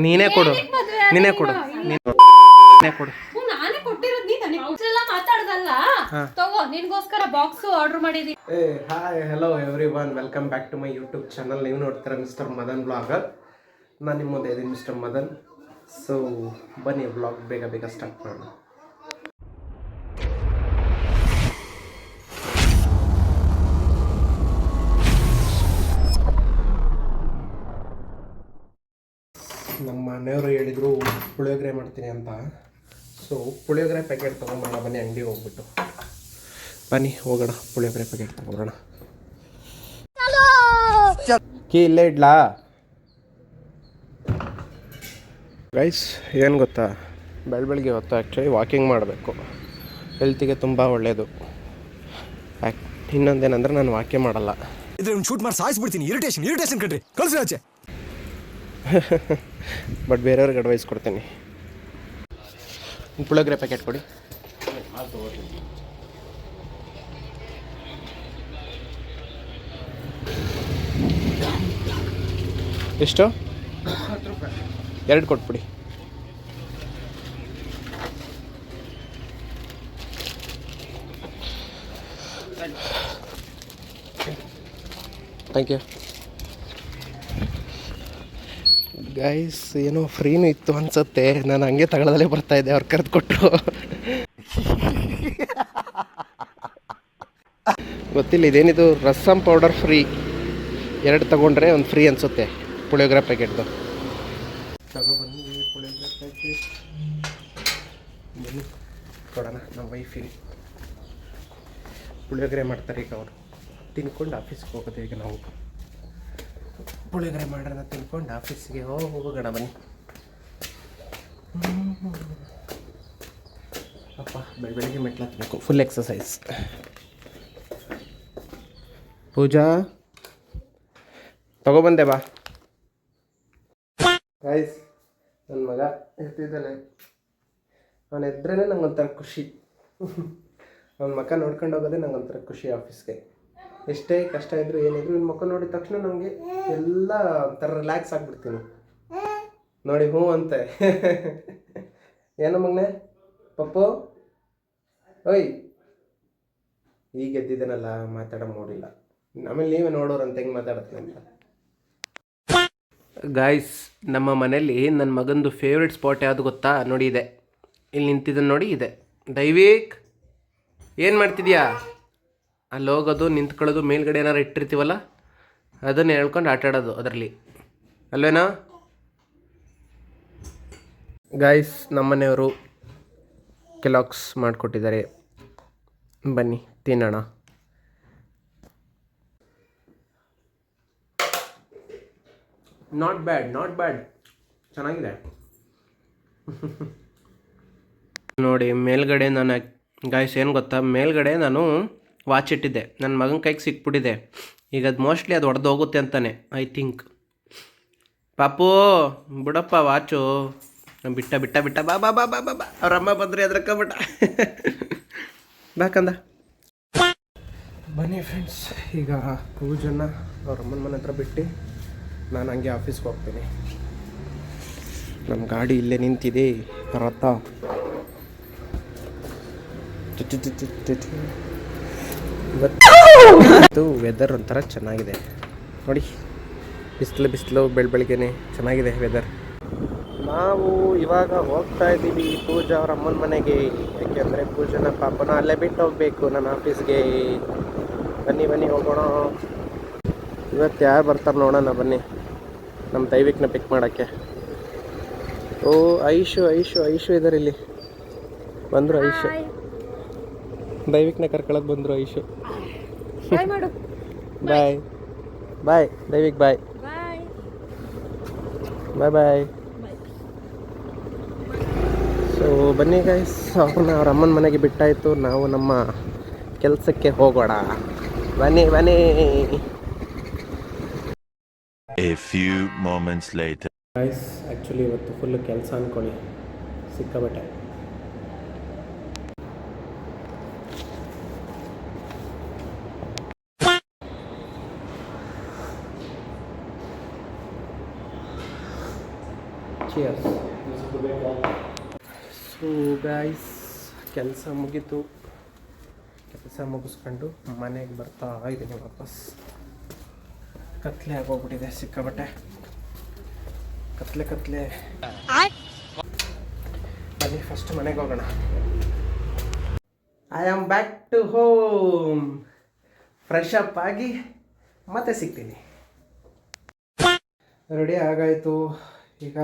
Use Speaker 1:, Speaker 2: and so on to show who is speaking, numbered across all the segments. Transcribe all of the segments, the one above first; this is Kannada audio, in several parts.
Speaker 1: ನೀನೇ ಕೊಡು ನೀನೇ ಕೊಡು ನೀನೇ ಕೊಡು.
Speaker 2: ನಾನೇ ಕೊಟ್ಟಿರೋದು ನೀನು ಎಲ್ಲ ಮಾತಾಡ್ದಲ್ಲ. ತಗೋ ನಿನ್ಗೋಸ್ಕರ ಬಾಕ್ಸ್ ಆರ್ಡರ್ ಮಾಡಿದೀನಿ.
Speaker 1: Hi hello everyone, welcome back to my YouTube channel. ನೀವು ನೋಡ್ತೀರಾ ಮಿಸ್ಟರ್ ಮದನ್ ಬ್ಲಾಗರ್. ನಾನು ನಿಮ್ಮ ಮುಂದೆ ಇದ್ದೀನಿ ಮಿಸ್ಟರ್ ಮದನ್. ಸೊ ಬನ್ನಿ ಬ್ಲಾಗ್ ಬೇಗ ಬೇಗ ಸ್ಟಾರ್ಟ್ ಮಾಡೋಣ. ನಮ್ಮ ಮನೆಯವರು ಹೇಳಿದರು ಪುಳಿಯೋಗರೆ ಮಾಡ್ತೀನಿ ಅಂತ. ಸೊ ಪುಳಿಯೋಗರೆ ಪ್ಯಾಕೆಟ್ ತೊಗೊಂಬರೋಣ ಬನ್ನಿ, ಅಂಗಡಿಗೆ ಹೋಗ್ಬಿಟ್ಟು. ಬನ್ನಿ ಹೋಗೋಣ, ಪುಳಿಯೋಗರೆ ಪ್ಯಾಕೆಟ್ ತೊಗೊಬರೋಣ. ಕೀ ಇಲ್ಲೇ ಇಡ್ಲಾ ಗೈಸ್? ಏನು ಗೊತ್ತಾ, ಬೆಳಗ್ಗೆ ಹೊತ್ತು ಆ್ಯಕ್ಚುಲಿ ವಾಕಿಂಗ್ ಮಾಡಬೇಕು, ಹೆಲ್ತಿಗೆ ತುಂಬ ಒಳ್ಳೆಯದು. ಇನ್ನೊಂದೇನಂದ್ರೆ ನಾನು ವಾಕಿಂಗ್ ಮಾಡಲ್ಲ.
Speaker 3: ಇದ್ರೆ ಶೂಟ್ ಮಾಡಿ ಸಾಯಿಸ್ಬಿಡ್ತೀನಿ. ಇರಿಟೇಷನ್ ಕಣ್ರಿ, ಕಳಿಸಿ ಆಚೆ.
Speaker 1: ಬಟ್ ಬೇರೆಯವ್ರಿಗೆ ಅಡ್ವೈಸ್ ಕೊಡ್ತೀನಿ. ಪುಳಿಯೋಗರೆ ಪ್ಯಾಕೆಟ್ ಕೊಡಿ. ಎಷ್ಟು? 2 ಕೊಟ್ಬಿಡಿ. Thank you guys. ಏನೋ ಫ್ರೀನೂ ಇತ್ತು ಅನ್ಸುತ್ತೆ, ನಾನು ಹಂಗೆ ತಗೊಳ್ಳದಲ್ಲೇ ಬರ್ತಾಯಿದ್ದೆ, ಅವ್ರು ಕರೆದು ಕೊಟ್ಟರು. ಗೊತ್ತಿಲ್ಲ ಇದೇನಿದು, ರಸಮ್ ಪೌಡರ್ ಫ್ರೀ. 2 ತಗೊಂಡ್ರೆ ಒಂದು ಫ್ರೀ ಅನಿಸುತ್ತೆ ಪುಳಿಯೋಗರೆ ಪ್ಯಾಕೆಟ್ದು. ತಗೊಬನ್ನಿ ಪುಳಿಯೋಗರೆ ಪ್ಯಾಕೆಟ್. ಬನ್ನಿ ಕೊಡೋಣ ನಮ್ಮ ವೈಫಿಗೆ. ಪುಳಿಯೋಗರೆ ಮಾಡ್ತಾರೆ ಈಗ ಅವರು. ತಿನ್ಕೊಂಡು ಆಫೀಸ್ಗೆ ಹೋಗೋದು ಈಗ ನಾವು. ಪುಳಿಯೋಗರೆ ಮಾಡೋಣ, ತಿನ್ಕೊಂಡು ಆಫೀಸಿಗೆ ಹೋಗೋಣ ಬನ್ನಿ. ಅಪ್ಪ ಬೆಳಗ್ಗೆ ಮೆಟ್ಲು ಹತ್ತಬೇಕು, ಫುಲ್ ಎಕ್ಸಸೈಸ್. ಪೂಜಾ ತಗೊಬಂದೆ ಬಾ. ಗೈಸ್, ನನ್ನ ಮಗ ಎತ್ತಿದ್ದಾನೆ. ಅವನು ಎದ್ರೇ ನಂಗೊಂಥರ ಖುಷಿ. ಅವನ ಮಕ್ಕ ನೋಡ್ಕೊಂಡು ಹೋಗೋದೇ ನಂಗೊಂಥರ ಖುಷಿ ಆಫೀಸ್ಗೆ. ಎಷ್ಟೇ ಕಷ್ಟ ಇದ್ರು ಏನಿದ್ರು ಇನ್ನು ಮಕ್ಕ ನೋಡಿದ ತಕ್ಷಣ ನಮಗೆ ಎಲ್ಲ ಒಂಥರ ರಿಲ್ಯಾಕ್ಸ್ ಆಗಿಬಿಡ್ತೀನಿ. ನೋಡಿ ಹ್ಞೂ ಅಂತೆ. ಏನೋ ಮಗನೇ ಪಪ್ಪು, ಓಯ್ ಈಗ ಎದ್ದಿದ್ದಾನಲ್ಲ, ಮಾತಾಡೋ ನೋಡಿಲ್ಲ. ಆಮೇಲೆ ನೀವೇ ನೋಡೋರಂತ ಹೆಂಗೆ ಮಾತಾಡ್ತೀನಿ ಅಂತ. ಗಾಯ್ಸ್, ನಮ್ಮ ಮನೇಲಿ ನನ್ನ ಮಗಂದು ಫೇವ್ರೆಟ್ ಸ್ಪಾಟ್ ಯಾವುದು ಗೊತ್ತಾ? ನೋಡಿ ಇದೆ, ಇಲ್ಲಿ ನಿಂತಿದ್ದಾನೆ ನೋಡಿ, ಇದೆ. ದೈವಿಕ್, ಏನು ಮಾಡ್ತಿದ್ಯಾ? ಅಲ್ಲಿ ಹೋಗೋದು, ನಿಂತ್ಕೊಳ್ಳೋದು, ಮೇಲ್ಗಡೆ ಏನಾರು ಇಟ್ಟಿರ್ತೀವಲ್ಲ ಅದನ್ನು ಹೇಳ್ಕೊಂಡು ಆಟಾಡೋದು ಅದರಲ್ಲಿ, ಅಲ್ವೇನಾ? ಗಾಯ್ಸ್, ನಮ್ಮನೆಯವರು ಕೆಲಾಕ್ಸ್ ಮಾಡಿಕೊಟ್ಟಿದ್ದಾರೆ, ಬನ್ನಿ ತಿನ್ನೋಣ. ನಾಟ್ ಬ್ಯಾಡ್, ಚೆನ್ನಾಗಿದೆ. ನೋಡಿ ಮೇಲ್ಗಡೆ ನಾನು, ಗಾಯ್ಸ್ ಏನು ಗೊತ್ತಾ, ಮೇಲ್ಗಡೆ ನಾನು ವಾಚ್ ಇಟ್ಟಿದ್ದೆ, ನನ್ನ ಮಗನ ಕೈಗೆ ಸಿಕ್ಬಿಟ್ಟಿದೆ. ಈಗ ಅದು ಮೋಸ್ಟ್ಲಿ ಅದು ಹೊಡೆದು ಹೋಗುತ್ತೆ ಅಂತಾನೆ ಐ ಥಿಂಕ್. ಪಾಪು ಬಿಡಪ್ಪ ವಾಚು. ಬಿಟ್ಟ ಬಾ ಬಾ ಬಾ ಬಾ ಬಾ ಬಾ. ಅವ್ರ ಅಮ್ಮ ಬಂದರೆ ಅದ್ರಕ್ಕಬಿಟ್ಟ. ಬಾಕಂದ. ಬನ್ನಿ ಫ್ರೆಂಡ್ಸ್, ಈಗ ಪೂಜನ್ನ ಅವ್ರ ಅಮ್ಮನ ಮನೆ ಹತ್ರ ಬಿಟ್ಟು ನಾನು ಹಂಗೆ ಆಫೀಸ್ಗೆ ಹೋಗ್ತೀನಿ. ನಮ್ಮ ಗಾಡಿ ಇಲ್ಲೇ ನಿಂತಿದೆ, ರಥ. ಇವತ್ತು ವೆದರ್ ಒಂಥರ ಚೆನ್ನಾಗಿದೆ ನೋಡಿ, ಬಿಸಿಲು ಬೆಳಗ್ಗೆನೆ ಚೆನ್ನಾಗಿದೆ ವೆದರ್. ನಾವು ಇವಾಗ ಹೋಗ್ತಾ ಇದ್ದೀವಿ ಪೂಜಾ ಅವ್ರ ಅಮ್ಮನ ಮನೆಗೆ. ಯಾಕೆಂದರೆ ಪೂಜನ ಪಾಪನ ಅಲ್ಲೇ ಬಿಟ್ಟು ಹೋಗಬೇಕು ನನ್ನ ಆಫೀಸ್ಗೆ. ಬನ್ನಿ ಹೋಗೋಣ. ಇವತ್ತು ಯಾರು ಬರ್ತಾರೆ ನೋಡೋಣ, ಬನ್ನಿ ನಮ್ಮ ದೈವಿಕ್ನ ಪಿಕ್ ಮಾಡೋಕ್ಕೆ. ಓ ಐಶು ಇದ್ದಾರೆ ಇಲ್ಲಿ, ಬಂದರು ಐಶು. ದೈವಿಕ್ನ ಕರ್ಕೊಳಕ್ಕೆ ಬಂದರು ಐಶು. ಬಾಯ್ ದೈವಿಕ್, ಬಾಯ್. ಸೊ ಬನ್ನಿ ಗೈಸ್, ಅವ್ರನ್ನ ಅವ್ರ ಅಮ್ಮನ ಮನೆಗೆ ಬಿಟ್ಟಾಯಿತು. ನಾವು ನಮ್ಮ ಕೆಲಸಕ್ಕೆ ಹೋಗೋಣ. ಬನ್ನಿ.
Speaker 4: A few moments later.
Speaker 1: Guys, actually ಇವತ್ತು ಫುಲ್ಲು ಕೆಲಸ ಅಂದ್ಕೊಳ್ಳಿ, ಸಿಕ್ಕಾಬಟ್ಟೆ. ಚಿಯರ್ಸ್. ಸೊ ಗೈಸ್, ಕೆಲಸ ಮುಗೀತು. ಕೆಲಸ ಮುಗಿಸ್ಕೊಂಡು ಮನೆಗೆ ಬರ್ತಾ ಇದ್ದೀನಿ ವಾಪಸ್. ಕತ್ಲೆ ಆಗೋಗ್ಬಿಟ್ಟಿದೆ ಸಿಕ್ಕಾಬಟ್ಟೆ. ಕತ್ಲೆ ಬನ್ನಿ ಫಸ್ಟ್ ಮನೆಗೆ ಹೋಗೋಣ. I am back to home. Fresh up ಆಗಿ ಮತ್ತೆ ಸಿಗ್ತೀನಿ. ರೆಡಿ ಆಗಾಯಿತು. ಈಗ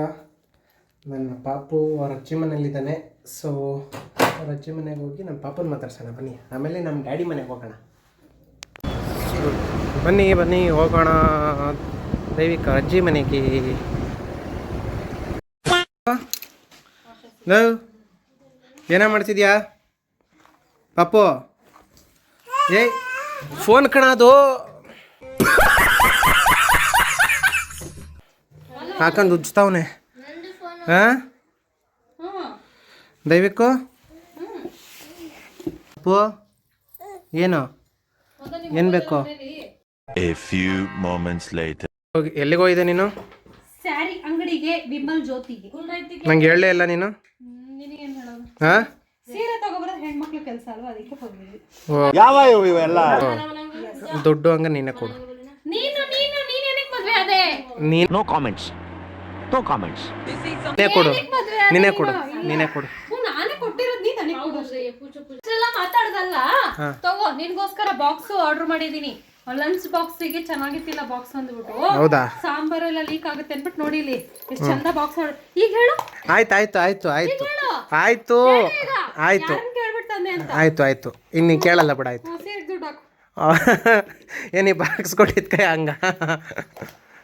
Speaker 1: ನನ್ನ ಪಾಪು ಅವ್ರ ಅಜ್ಜಿ ಮನೇಲಿದ್ದಾನೆ. ಸೊ ಅವ್ರ ಅಜ್ಜಿ ಮನೆಗೆ ಹೋಗಿ ನಮ್ಮ ಪಾಪನ ಮಾತಾಡ್ಸೋಣ ಬನ್ನಿ. ಆಮೇಲೆ ನಮ್ಮ ಡ್ಯಾಡಿ ಮನೆಗೆ ಹೋಗೋಣ. ಬನ್ನಿ ಹೋಗೋಣ ದೈವಿಕ ಅಜ್ಜಿ ಮನೆಗೆ. ಏನ ಮಾಡ್ತಿದ್ಯಾ ಪಾಪು? ಏಯ್ ಫೋನ್ ಕಣದು ಹಾಕೊಂಡು ಉಜ್ತಾವನೆ. ಹಾಂ ದೈವಿಕು ಅಪ್ಪು ಏನು ಬೇಕು?
Speaker 4: A few moments later.
Speaker 1: ಎಲ್ಲಿಗೆ ಹೋಗಿದ್ದೆ ನೀನು?
Speaker 2: ಸ್ಯಾರಿ ಅಂಗಡಿಗೆ, ವಿಮಲ್ ಜ್ಯೋತಿಗೆ.
Speaker 1: ನಂಗೆ ಹೇಳಲೇ ಇಲ್ಲ ನೀನು.
Speaker 2: ನಿನಗೇನು ಹೇಳೋದು?
Speaker 1: ಹಾಂ
Speaker 2: ಸೀರೆ ತಗೊಬರೋದು ಹೆಣ್ಮಕ್ಳು ಕೆಲಸ ಅಲ್ವಾ, ಅದಕ್ಕೆ ಹೋಗಿದ್ವಿ.
Speaker 1: ದುಡ್ಡು ಹಂಗ ನೀನೇ ಕೊಡು.
Speaker 2: ನೀನು ಏನಕ್ಕೆ ಮದ್ವೆ ಆದೆ?
Speaker 4: No comments.
Speaker 1: ನೀನೇ ಕೊಡು.
Speaker 2: ನಾನೇ ಕೊಟ್ಟಿರೋದು, ನೀ ನನಗೆ ಕೊಡು. ಇಷ್ಟೆಲ್ಲ ಮಾತಾಡ್ದಲ್ಲ, ತಗೋ ನಿನ್ಗೋಸ್ಕರ ಬಾಕ್ಸ್ ಆರ್ಡರ್ ಮಾಡಿದೀನಿ. ಲಂಚ್ ಬಾಕ್ಸಿಗೆ ಚೆನ್ನಾಗಿತ್ತಿಲ್ಲ ಬಾಕ್ಸ್ ಅಂದ್ಬಿಟ್ಟು.
Speaker 1: ಹೌದಾ?
Speaker 2: ಸಾಂಬಾರೆಲ್ಲ ಲೀಕ್ ಆಗುತ್ತೆ ಅಂದ್ಬಿಟ್ಟು ನೋಡಿಲಿ ಎಷ್ಟು ಚಂದ ಬಾಕ್ಸ್. ಈಗ ಹೇಳು.
Speaker 1: ಆಯ್ತು ಇನ್ನು ಕೇಳಲ್ಲ ಬಿಡ. ಆಯ್ತು
Speaker 2: ಸೀರೆಗೆ ದುಡ್ಡು ಹಾಕು.
Speaker 1: ಏನಿ ಬಾಕ್ಸ್ ಕೊಟ್ಟಿದ್ ಕೈ ಹಂಗ.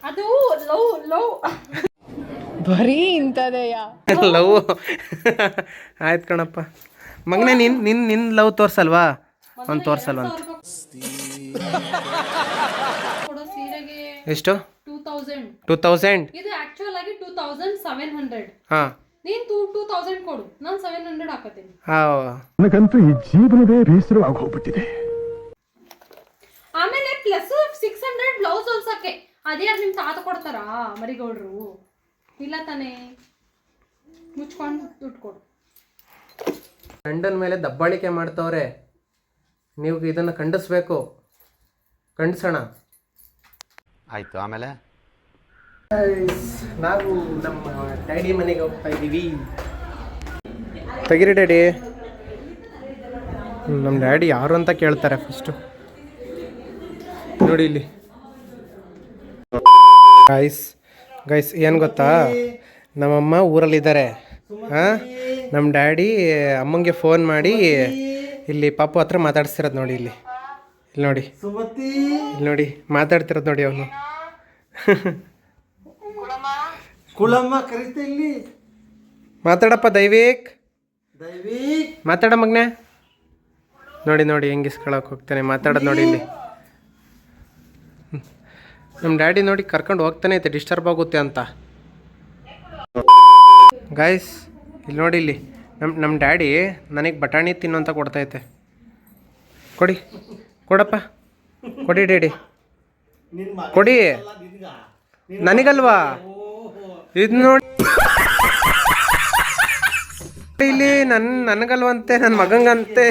Speaker 2: ಅದು ಲವ್
Speaker 5: ಬರೀ ಇಂಥದೆಯಾ
Speaker 1: ಲವ್. ಆಯ್ತು ಕಣಪ್ಪ ಮಗನೇ. ನಿನ್ ಲವ್ ತೋರ್ಸಲ್ವಾ? ಒಂದು ತೋರ್ಸಲ್ವಾ ಅಂತ.
Speaker 2: ಕೊಡೋ ಸೀರೆಗೆ
Speaker 1: ಎಷ್ಟು?
Speaker 2: 2000. ಇದು ಆಕ್ಚುಯಲ್ ಆಗಿ 2700.
Speaker 1: ಹಾಂ,
Speaker 2: ನೀನ್ 2000 ಕೊಡು, ನಾನು 700 ಹಾಕತೀನಿ.
Speaker 3: ನನಗಂತೂ ಈ ಜೀವನವೇ ಬೇಸರವಾಗಿ ಹೋಗ್ಬಿಟ್ಟಿದೆ.
Speaker 2: ಆಮೇಲೆ ಪ್ಲಸ್ 600 ಬ್ಲೌಸ್ ಹೊಲ್ಸಕ್ಕೆ. ಅದ್ಯಾರು ನಿಮ್ ತಾತ ಕೊಡ್ತಾರಾ ಮರಿಗೌಡ್ರು? ಇಲ್ಲ ತಾನೇ. ಮುಚ್ಕೊಂಡು ದುಡ್ಡು ಕೊಡು.
Speaker 1: ಗಂಡನ ಮೇಲೆ ದಬ್ಬಾಳಿಕೆ ಮಾಡ್ತವ್ರೆ. ನೀವು ಇದನ್ನು ಖಂಡಿಸ್ಬೇಕು. ಖಂಡಿಸೋಣ.
Speaker 6: ಆಯ್ತು. ಆಮೇಲೆ
Speaker 1: ನಾವು ನಮ್ಮ ಡ್ಯಾಡಿ ಮನೆಗೆ ಹೋಗ್ತಾ ಇದ್ದೀವಿ. ತೆಗಿರಿ ಡ್ಯಾಡಿ. ನಮ್ಮ ಡ್ಯಾಡಿ ಯಾರು ಅಂತ ಕೇಳ್ತಾರೆ ಫಸ್ಟು. ನೋಡಿ ಇಲ್ಲಿ ಗೈಸ್ ಏನು ಗೊತ್ತಾ, ನಮ್ಮಮ್ಮ ಊರಲ್ಲಿದ್ದಾರೆ. ಹಾಂ, ನಮ್ಮ ಡ್ಯಾಡಿ ಅಮ್ಮಂಗೆ ಫೋನ್ ಮಾಡಿ ಇಲ್ಲಿ ಪಾಪು ಹತ್ರ ಮಾತಾಡ್ಸ್ತಿರೋದು ನೋಡಿ. ಇಲ್ಲಿ ನೋಡಿ ಮಾತಾಡ್ತಿರೋದು ನೋಡಿ ಅವನು. ಮಾತಾಡಪ್ಪ ದೈವಿಕ್, ಮಾತಾಡ ಮಗ್ನೆ. ನೋಡಿ ಹೆಂಗೆ ಇಸ್ಕೊಳಕ್ಕೆ ಹೋಗ್ತಾನೆ, ಮಾತಾಡೋದು ನೋಡಿ. ಇಲ್ಲಿ ನಮ್ಮ ಡ್ಯಾಡಿ ನೋಡಿ ಕರ್ಕೊಂಡು ಹೋಗ್ತಾನೆ ಐತೆ, ಡಿಸ್ಟರ್ಬ್ ಆಗುತ್ತೆ ಅಂತ. ಗಾಯ್ಸ್ ಇಲ್ಲಿ ನೋಡಿ, ಇಲ್ಲಿ ನಮ್ಮ ಡ್ಯಾಡಿ ನನಗೆ ಬಟಾಣಿ ತಿನ್ನು ಅಂತ ಕೊಡ್ತೈತೆ. ಕೊಡಪ್ಪ ಕೊಡಿ ಡ್ಯಾಡಿ, ಕೊಡಿ. ನನಗಲ್ವಾ ಇದು ನೋಡಿ. ಇಲ್ಲಿ ನನಗಲ್ವಂತೆ, ನನ್ನ ಮಗಂಗಂತೆ.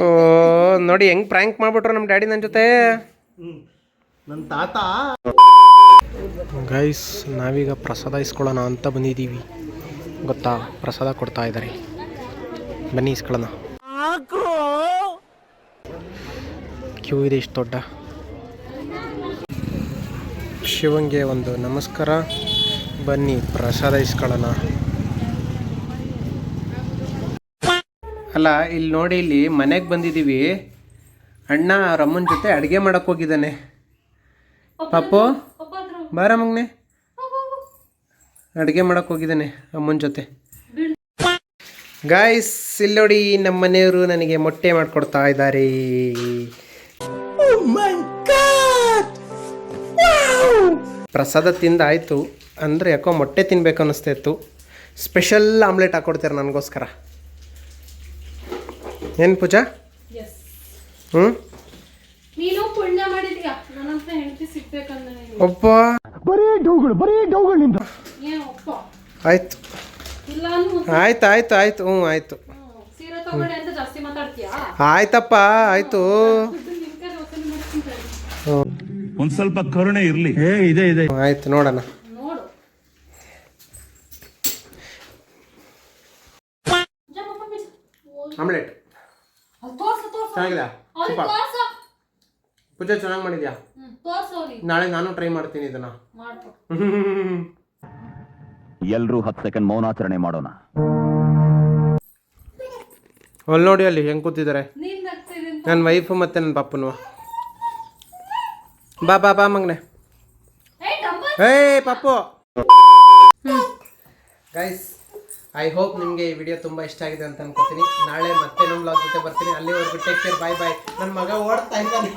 Speaker 1: ಓ ನೋಡಿ ಹೆಂಗೆ ಪ್ರ್ಯಾಂಕ್ ಮಾಡ್ಬಿಟ್ರು ನಮ್ಮ ಡ್ಯಾಡಿ ನನ್ನ ಜೊತೆ. ನನ್ನ ತಾತ. ಗೈಸ್ ನಾವೀಗ ಪ್ರಸಾದ ಇಸ್ಕೊಳ್ಳೋಣ ಅಂತ ಬಂದಿದ್ದೀವಿ. ಗೊತ್ತಾ, ಪ್ರಸಾದ ಕೊಡ್ತಾ ಇದ್ದಾರೆ. ಬನ್ನಿ ಇಸ್ಕೊಳ್ಳೋಣ. ಕ್ಯೂ ಇದೆ ಇಷ್ಟು ದೊಡ್ಡ. ಶಿವಂಗೆ ಒಂದು ನಮಸ್ಕಾರ. ಬನ್ನಿ ಪ್ರಸಾದ ಇಸ್ಕೊಳ್ಳೋಣ. ಅಲ್ಲ ಇಲ್ಲಿ ನೋಡಿ, ಇಲ್ಲಿ ಮನೆಗೆ ಬಂದಿದ್ದೀವಿ. ಅಣ್ಣ ಅವ್ರ ಅಮ್ಮನ ಜೊತೆ ಅಡುಗೆ ಮಾಡಕ್ಕೆ ಹೋಗಿದ್ದಾನೆ. ಪಾಪು ಬಾರ ಮಗನೆ, ಅಡುಗೆ ಮಾಡಕ್ಕೆ ಹೋಗಿದ್ದಾನೆ ಅಮ್ಮನ ಜೊತೆ. ಗಾಯ್ಸ್ ಇಲ್ಲಿ ನೋಡಿ, ನಮ್ಮ ಮನೆಯವರು ನನಗೆ ಮೊಟ್ಟೆ ಮಾಡಿಕೊಡ್ತಾ ಇದ್ದಾರೆ. ಪ್ರಸಾದ ತಿಂದಾಯಿತು ಅಂದರೆ ಯಾಕೋ ಮೊಟ್ಟೆ ತಿನ್ಬೇಕು ಅನ್ನಿಸ್ತಾಯಿತ್ತು. ಸ್ಪೆಷಲ್ ಆಮ್ಲೆಟ್ ಹಾಕ್ಕೊಡ್ತಾರೆ ನನಗೋಸ್ಕರ. ಏನು ಪೂಜಾ?
Speaker 2: ನೀನು ಪುಣ್ಯ ಮಾಡಿದ್ಯಾ, ನನ್ನಂತ ಹೆಂಡತಿ ಸಿಗ್ಬೇಕಂದ್ರೆ.
Speaker 1: ಒಬ್ಬ
Speaker 2: ಏನ್ ಒಪ್ಪ
Speaker 1: ಆಯ್ತು
Speaker 2: ಇಲ್ಲ ಅನ್ನು
Speaker 1: ಆಯ್ತು ಆಯ್ತು ಆಯ್ತು ಹ್ಞೂ ಆಯ್ತು
Speaker 2: ಸೀರೆ ತಗೊಳ್ಳಿ ಅಂತ ಜಾಸ್ತಿ ಮಾತಾಡ್ತೀಯಾ
Speaker 1: ಆಯ್ತಪ್ಪ ಆಯ್ತು
Speaker 2: ನಿಮ್ ಕೈ ವಸೂಲಿ ಮಾಡ್ಕೊಂತಾರೆ
Speaker 4: ಒಂದ್ ಸ್ವಲ್ಪ ಕರುಣೆ ಇರ್ಲಿ.
Speaker 1: ಆಯ್ತು ನೋಡೋಣ.
Speaker 2: ನೋಡು ಜಮ್ಮಪ್ಪ ಬಿಡು.
Speaker 1: ಆಮ್ಲೆಟ್
Speaker 2: ತೋರ್ಸು
Speaker 1: ಚೆನ್ನಾಗಿದೆ.
Speaker 2: ಅವ್ರಿಗೆ
Speaker 1: ಸೂಪರ್.
Speaker 2: ತೋರ್ಸು
Speaker 1: ಪೂಜೆ ಚೆನ್ನಾಗಿ ಮಾಡಿದ್ಯಾ?
Speaker 2: ತೋರ್ಸು ಅವ್ರಿಗೆ
Speaker 1: ನಾಳೆ ನಾನು ಟ್ರೈ ಮಾಡ್ತೀನಿ ಇದನ್ನ.
Speaker 2: ಮಾಡ್ಕೊ
Speaker 7: ಎಲ್ರೂ 10 ಸೆಕೆಂಡ್ ಮೌನಾಚರಣೆ ಮಾಡೋಣ.
Speaker 1: ಅಲ್ಲಿ ನೋಡಿ ಅಲ್ಲಿ ಹೆಂಗ್ ಕೂತಿದ್ದಾರೆ
Speaker 2: ನೀನ್ ನಗ್ತಿದ್ದೀನಿ
Speaker 1: ನನ್ನ ವೈಫು ಮತ್ತೆ ನನ್ನ ಪಾಪನು. ಬಾ ಬಾ ಬಾ ಮಗನೆ.
Speaker 2: ಏಯ್ ಡಂಬಲ್
Speaker 1: ಏಯ್ ಪಪ್ಪು. ಗೈಸ್ ಐ ಹೋಪ್ ನಿಮಗೆ ಈ ವಿಡಿಯೋ ತುಂಬ ಇಷ್ಟ ಆಗಿದೆ ಅಂತ ಅನ್ಕೋತೀನಿ. ನಾಳೆ ಮತ್ತೆ ನಮ್ಮ ವ್ಲಾಗ್ ಜೊತೆ ಬರ್ತೀನಿ. ಅಲ್ಲಿವರೆಗೂ ಟೇಕ್ ಕೇರ್, ಬಾಯ್ ಬಾಯ್. ನನ್ನ ಮಗ ಓಡ್ತಾ ಇದ್ದಾನೆ.